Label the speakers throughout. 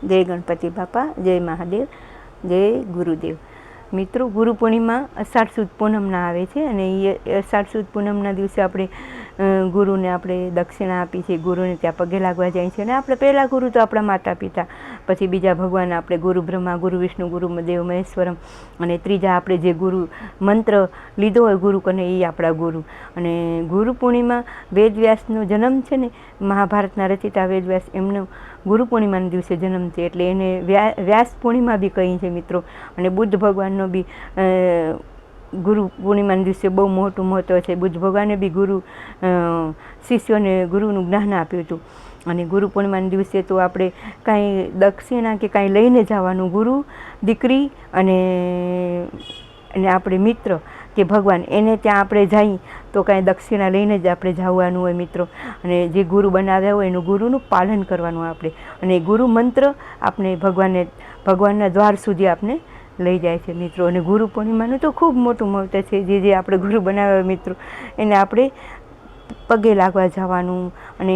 Speaker 1: જય ગણપતિ બાપા, જય મહાદેવ, જય ગુરુદેવ. મિત્રો, ગુરુ પૂર્ણિમા અષાઢ સુદ પૂનમના આવે છે અને એ અષાઢ સુદ પૂનમના દિવસે આપણે ગુરુને આપણે દક્ષિણા આપી છે, ગુરુને ત્યાં પગે લાગવા જાય છે. અને આપણે પહેલાં ગુરુ તો આપણા માતા પિતા, પછી બીજા ભગવાન આપણે ગુરુ બ્રહ્મા, ગુરુ વિષ્ણુ, ગુરુ દેવ મહેશ્વરમ, અને ત્રીજા આપણે જે ગુરુ મંત્ર લીધો હોય ગુરુ કને એ આપણા ગુરુ. અને ગુરુ પૂર્ણિમા વેદવ્યાસનો જન્મ છે ને, મહાભારતના રચિતા વેદવ્યાસ, એમનો ગુરુ પૂર્ણિમાના દિવસે જન્મ છે, એટલે એને વ્યાસ પૂર્ણિમા બી કહી છે મિત્રો. અને બુદ્ધ ભગવાનનો બી ગુરુ પૂર્ણિમાના દિવસે બહુ મોટું મહત્ત્વ છે. બુદ્ધ ભગવાને બી શિષ્યોને ગુરુનું જ્ઞાન આપ્યું હતું. અને ગુરુ પૂર્ણિમાના દિવસે તો આપણે કાંઈ દક્ષિણા કે કાંઈ લઈને જવાનું, ગુરુ, દીકરી અને આપણે મિત્ર કે ભગવાન, એને ત્યાં આપણે જઈએ તો કાંઈ દક્ષિણા લઈને જ આપણે જવાનું હોય મિત્રો. અને જે ગુરુ બનાવ્યા હોય એનું ગુરુનું પાલન કરવાનું આપણે. અને ગુરુ મંત્ર આપણે ભગવાનના દ્વાર સુધી આપણે લઈ જાય છે મિત્રો. અને ગુરુ પૂર્ણિમાનું તો ખૂબ મોટું મહત્ત્વ છે. જે આપણે ગુરુ બનાવ્યા હોય મિત્રો, એને આપણે પગે લાગવા જવાનું અને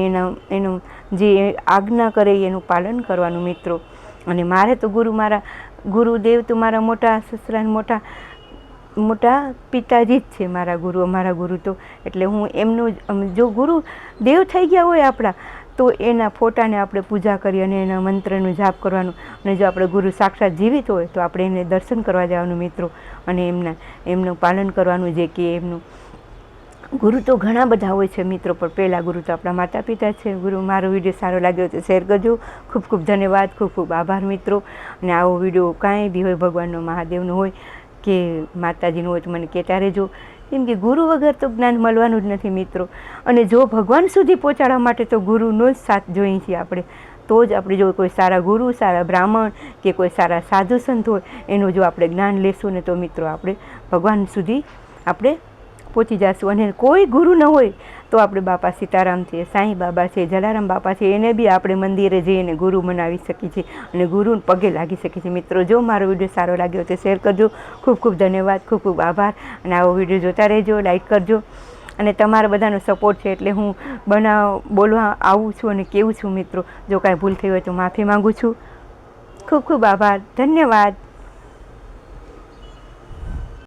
Speaker 1: એનું જે આજ્ઞા કરે એનું પાલન કરવાનું મિત્રો. અને મારે તો મારા ગુરુદેવ તો મારા મોટા સસરા, મોટા પિતાજી જ છે મારા ગુરુ તો. એટલે હું એમનું જો ગુરુ દેવ થઈ ગયા હોય આપણા, તો એના ફોટાને આપણે પૂજા કરી અને એના મંત્રનું જાપ કરવાનું. અને જો આપણે ગુરુ સાક્ષાત જીવિત હોય તો આપણે એને દર્શન કરવા જવાનું મિત્રો. અને એમનું પાલન કરવાનું. જે કે એમનું ગુરુ તો ઘણા બધા હોય છે મિત્રો, પણ પહેલાં ગુરુ તો આપણા માતા પિતા છે. મારો વિડીયો સારો લાગ્યો તો શેર કરજો. ખૂબ ખૂબ ધન્યવાદ, ખૂબ ખૂબ આભાર મિત્રો. અને આવો વિડીયો કાંઈ બી હોય, ભગવાનનો, મહાદેવનો હોય કે માતાજીનું હોય તો મને કહેતા રહેજો. કેમ કે ગુરુ વગર તો જ્ઞાન મળવાનું જ નથી મિત્રો. અને જો ભગવાન સુધી પહોંચાડવા માટે તો ગુરુનો જ સાથ જોઈએ છીએ આપણે. તો જ આપણે જો કોઈ સારા ગુરુ, સારા બ્રાહ્મણ કે કોઈ સારા સાધુ સંત હોય એનું જો આપણે જ્ઞાન લેશું ને, તો મિત્રો આપણે ભગવાન સુધી આપણે પહોંચી જશું. અને કોઈ ગુરુ ન હોય તો આપણે બાપા સીતારામ છે, સાંઈ બાબા છે, જલારામ બાપા છે, એને બી આપણે મંદિરે જઈને ગુરુ મનાવી શકીએ છીએ અને ગુરુને પગે લાગી શકીએ છીએ મિત્રો. જો મારો વિડીયો સારો લાગ્યો તો શેર કરજો. ખૂબ ખૂબ ધન્યવાદ, ખૂબ ખૂબ આભાર. અને આવો વિડીયો જોતા રહેજો, લાઈક કરજો. અને તમારા બધાનો સપોર્ટ છે એટલે હું બોલવા આવું છું અને કેવું છું મિત્રો. જો કાંઈ ભૂલ થઈ હોય તો માફી માગું છું. ખૂબ ખૂબ આભાર, ધન્યવાદ.